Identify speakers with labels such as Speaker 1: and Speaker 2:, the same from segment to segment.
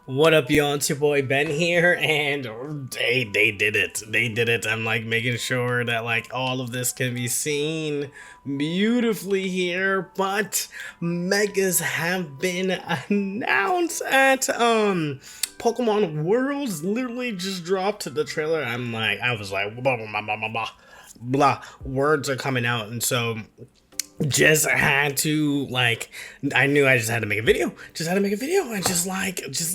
Speaker 1: What up, y'all? It's your boy Ben here, and they did it. They did it. I'm like making sure that like all of this can be seen beautifully here, but megas have been announced at Pokemon Worlds. Literally just dropped the trailer. I was like blah blah blah blah blah blah. Blah. Words are coming out, and so just had to like I knew I just had to make a video and just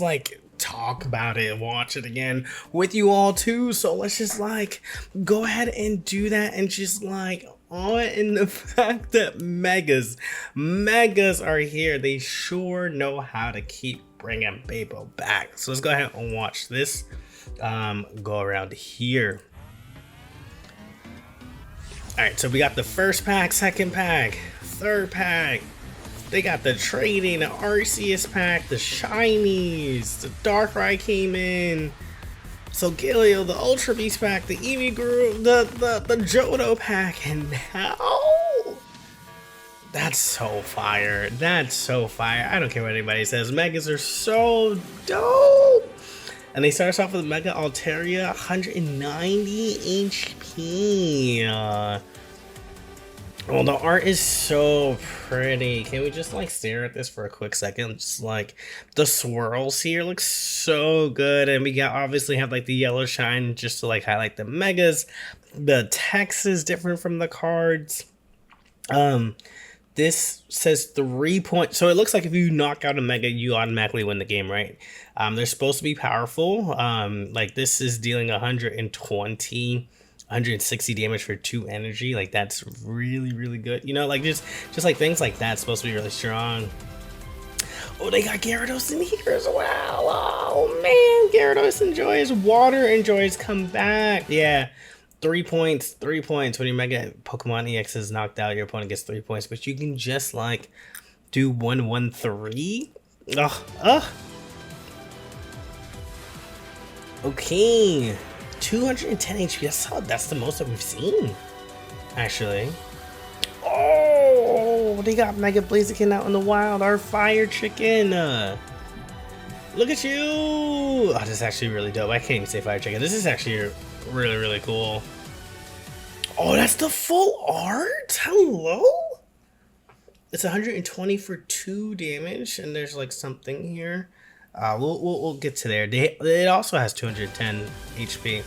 Speaker 1: like talk about it and watch it again with you all too. So let's just like go ahead and do that and just like awe in the fact that megas are here. They sure know how to keep bringing people back. So let's go ahead and watch this go around here. Alright, so we got the first pack, second pack, third pack. They got the trading, the Arceus pack, the shinies, the Darkrai came in. So Galio, the Ultra Beast pack, the Eevee Guru, the Johto pack, and now that's so fire. That's so fire. I don't care what anybody says. Megas are so dope. And they start us off with Mega Altaria, 190 HP. Well, the art is so pretty. Can we just like stare at this for a quick second? Just like the swirls here look so good. And we got obviously have like the yellow shine just to like highlight the megas. The text is different from the cards. This says 3 points. So it looks like if you knock out a mega, you automatically win the game, right? They're supposed to be powerful. Like this is dealing 160 damage for 2 energy. Like that's really good. You know, like just like things like that's supposed to be really strong. Oh, they got Gyarados in here as well. Oh man, Gyarados enjoys water, enjoys come back. Yeah. 3 points. When your Mega Pokemon EX is knocked out, your opponent gets 3 points, but you can just like do 1-1-3. Okay, 210 HP. That's the most that we've seen, actually. Oh, they got Mega Blaziken out in the wild. Our fire chicken. Look at you. Oh, this is actually really dope. I can't even say fire chicken. This is actually really cool. Oh, that's the full art. Hello. It's 120 for 2 damage, and there's like something here. We'll get to there. It also has 210 HP.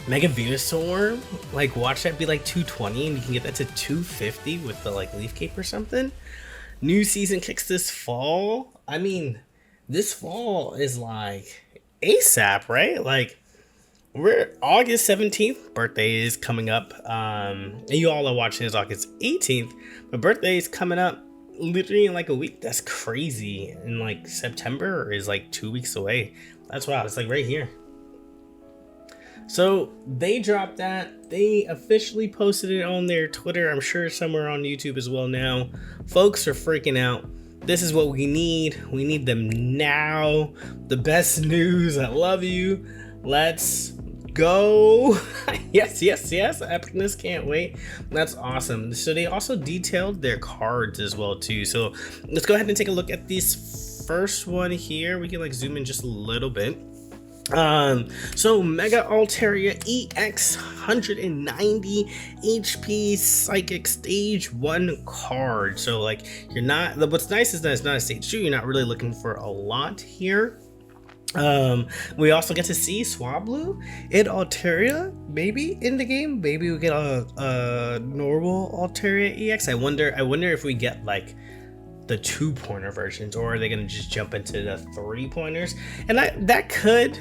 Speaker 1: Mega Venusaur, like watch that be like 220, and you can get that to 250 with the like Leaf Cape or something. New season kicks this fall. I mean, this fall is like ASAP, right? Like we're August 17th. Birthday is coming up. And you all are watching this August 18th. My birthday is coming up literally in like a week. That's crazy. And like September is like 2 weeks away. That's wild. It's like right here. So they dropped that. They officially posted it on their Twitter. I'm sure somewhere on YouTube as well now. Folks are freaking out. This is what we need. We need them now. The best news. I love you. Let's go. yes. Epicness can't wait. That's awesome. So they also detailed their cards as well too. So let's go ahead and take a look at this first one here. We can like zoom in just a little bit. So Mega Altaria EX, 190 HP Psychic Stage 1 card. So like you're not, what's nice is that it's not a stage 2. You're not really looking for a lot here. We also get to see Swablu and Altaria maybe in the game. Maybe we get a normal Altaria EX. I wonder if we get like the 2-pointer versions, or are they gonna just jump into the 3-pointers? And that could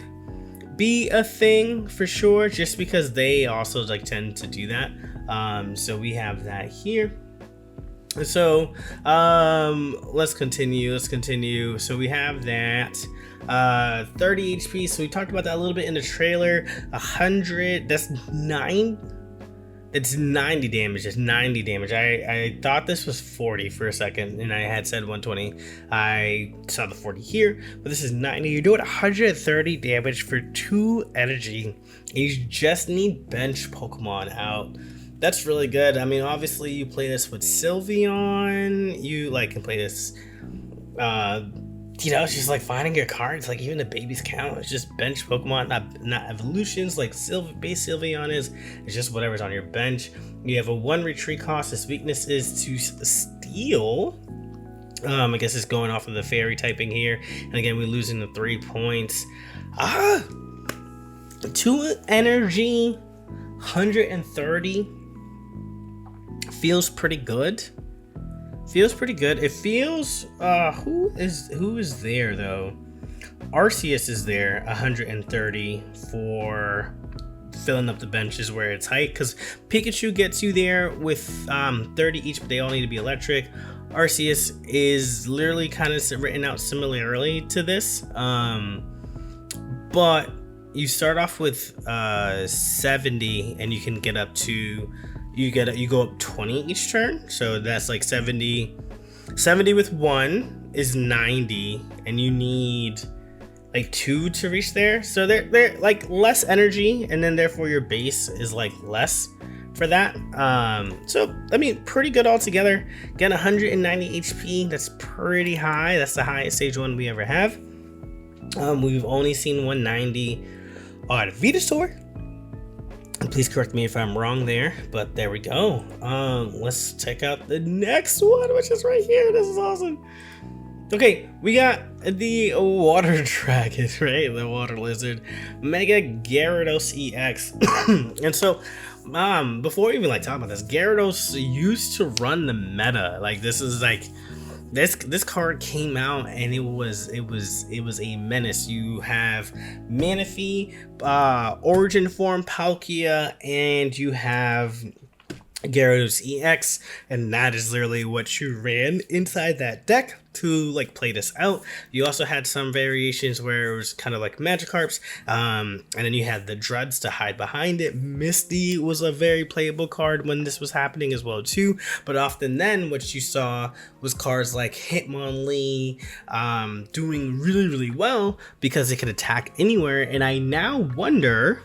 Speaker 1: be a thing for sure, just because they also like tend to do that. So we have that here. So let's continue. So we have that 30 HP. So we talked about that a little bit in the trailer. 100, that's 90 damage. It's 90 damage. I thought this was 40 for a second, and I had said 120. I saw the 40 here, but this is 90. You're doing 130 damage for 2 energy, and you just need bench Pokemon out. That's really good. I mean, obviously you play this with Sylveon. You like can play this you know, it's just like finding your cards. Like even the babies count. It's just bench Pokemon, not evolutions like base Sylveon is. It's just whatever's on your bench. You have a 1 retreat cost. Its weakness is to steal. I guess it's going off of the fairy typing here. And again, we're losing the 3 points. 2 energy, 130. Feels pretty good. Feels pretty good. It feels who is there though? Arceus is there, 130 for filling up the benches where it's height, because Pikachu gets you there with 30 each, but they all need to be electric. Arceus is literally kind of written out similarly to this, but you start off with 70 and you can get up to you go up 20 each turn, so that's like 70 with 1 is 90, and you need like 2 to reach there, so they're like less energy, and then therefore your base is like less for that. So I mean, pretty good altogether. Again, 190 HP, that's pretty high. That's the highest stage 1 we ever have. We've only seen 190 on Venusaur. Please correct me if I'm wrong there, but there we go. Let's check out the next one, which is right here. This is awesome. Okay, we got the water dragon, right? The water lizard, Mega Gyarados EX. And so, before we even like talk about this, Gyarados used to run the meta. Like this is like this card came out and it was a menace. You have Manaphy, Origin Form, Palkia, and you have Gyarados EX, and that is literally what you ran inside that deck to like play this out. You also had some variations where it was kind of like Magikarps, and then you had the Dreads to hide behind it. Misty was a very playable card when this was happening as well too, but often then what you saw was cards like Hitmonlee doing really well because it could attack anywhere. And I now wonder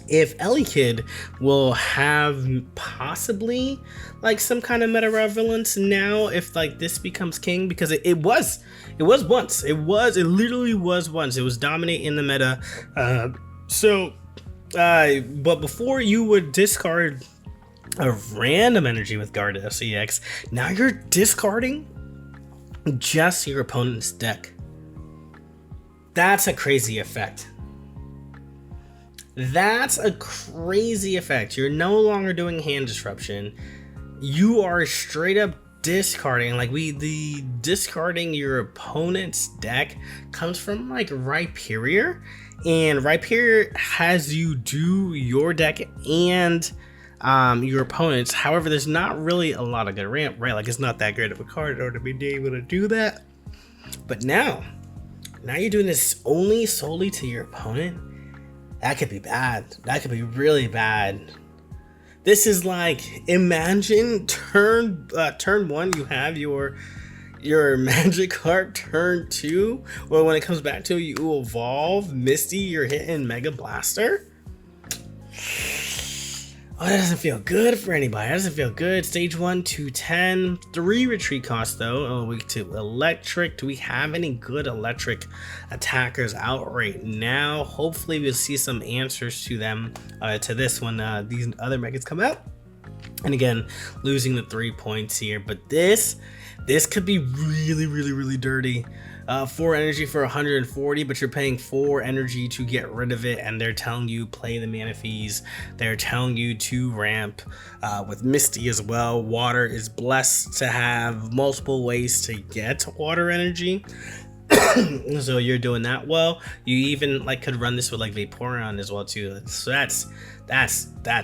Speaker 1: if Elekid will have possibly like some kind of meta relevance now if like this becomes king, because it literally was once. It was dominating the meta. But before you would discard a random energy with Gyarados EX, now you're discarding just your opponent's deck. That's a crazy effect. That's a crazy effect. You're no longer doing hand disruption. You are straight up discarding. Like the discarding your opponent's deck comes from like Rhyperior, and Rhyperior has you do your deck and your opponent's. However, there's not really a lot of good ramp, right? Like it's not that great of a card in order to be able to do that. But now you're doing this only solely to your opponent. That could be bad. That could be really bad. This is like, imagine turn 1 you have your Magikarp, turn 2, well, when it comes back to you evolve Misty, you're hitting Mega Blaster. Oh, that doesn't feel good for anybody. That doesn't feel good. Stage 1, 210. 3 retreat costs though. Oh, weak to electric. Do we have any good electric attackers out right now? Hopefully we'll see some answers to them, to this when these other megas come out. And again, losing the 3 points here. But this could be really dirty. 4 energy for 140, but you're paying 4 energy to get rid of it, and they're telling you play the Manaphy's. They're telling you to ramp with Misty as well. Water is blessed to have multiple ways to get water energy. So you're doing that well. You even like could run this with like Vaporeon as well too. So that's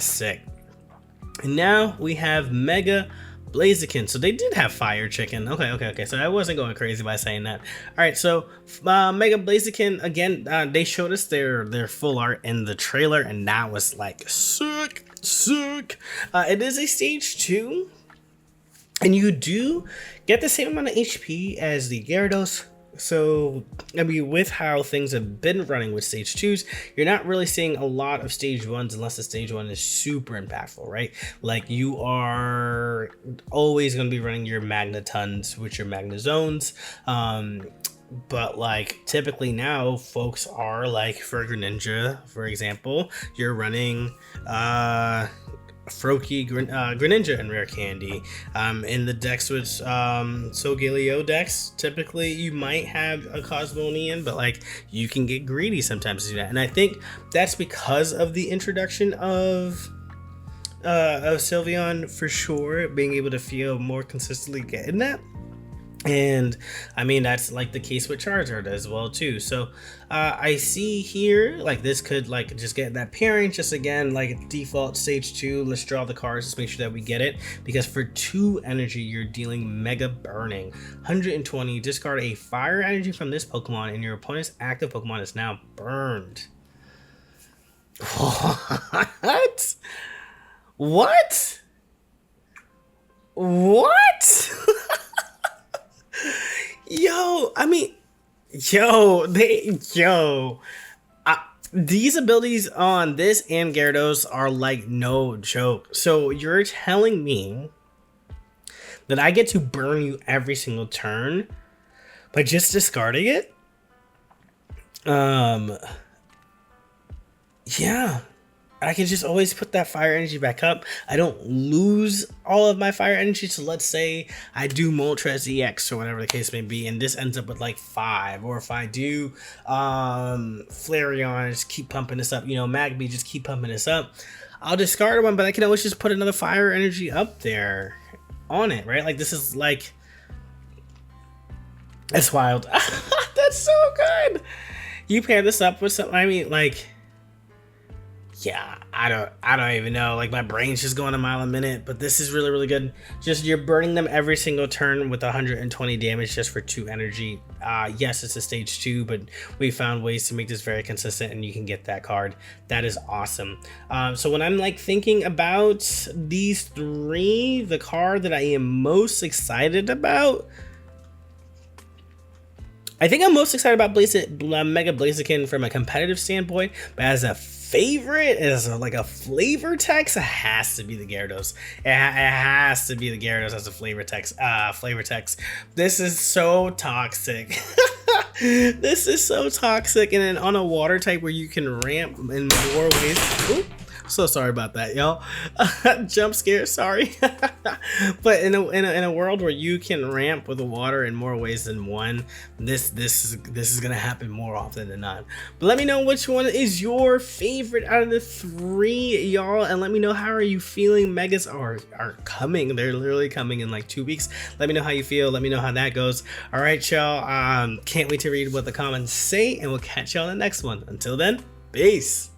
Speaker 1: sick. And now we have Mega Blaziken. So they did have Fire Chicken. Okay. So I wasn't going crazy by saying that. All right, so Mega Blaziken, again, they showed us their full art in the trailer, and that was like sick. It is a stage 2, and you do get the same amount of HP as the Gyarados. So, I mean, with how things have been running with stage 2s, you're not really seeing a lot of stage 1s unless the stage 1 is super impactful, right? Like, you are always going to be running your Magnetons with your Magnezones. but like typically now folks are like, for Greninja, for example, you're running Froakie, Greninja and Rare Candy. In the decks with Solgaleo decks, typically you might have a Cosmonian, but like you can get greedy sometimes to do that. And I think that's because of the introduction of Sylveon, for sure, being able to feel more consistently getting that. And I mean, that's like the case with Charizard as well too. So I see here, like this could like just get that pairing, just again like default stage 2. Let's draw the cards, just make sure that we get it, because for 2 energy you're dealing Mega Burning. 120, discard a fire energy from this Pokemon and your opponent's active Pokemon is now burned. What? What? What? Yo, I mean, these abilities on this and Gyarados are like no joke. So you're telling me that I get to burn you every single turn by just discarding it? Yeah. I can just always put that fire energy back up. I don't lose all of my fire energy. So let's say I do Moltres EX or whatever the case may be, and this ends up with like 5. Or if I do Flareon, just keep pumping this up. You know, Magby, just keep pumping this up. I'll discard one, but I can always just put another fire energy up there on it, right? Like this is like, that's wild. That's so good. You pair this up with something. I mean, like, yeah, I don't even know. Like my brain's just going a mile a minute, but this is really, really good. Just you're burning them every single turn with 120 damage just for 2 energy. Yes, it's a stage 2, but we found ways to make this very consistent, and you can get that card. That is awesome. So when I'm like thinking about these 3, the card that I am most excited about, I think I'm most excited about Mega Blaziken from a competitive standpoint, but as a favorite, as like a flavor text, it has to be the Gyarados. It has to be the Gyarados as a flavor text. This is so toxic. This is so toxic, and then on a water type where you can ramp in more ways. Ooh. So sorry about that, y'all. Jump scare, sorry. But in a world where you can ramp with the water in more ways than one, this is gonna happen more often than not. But let me know which one is your favorite out of the 3, y'all, and let me know how are you feeling. Megas are coming. They're literally coming in like 2 weeks. Let me know how you feel. Let me know how that goes. All right, y'all. Can't wait to read what the comments say, and we'll catch y'all in the next one. Until then, peace.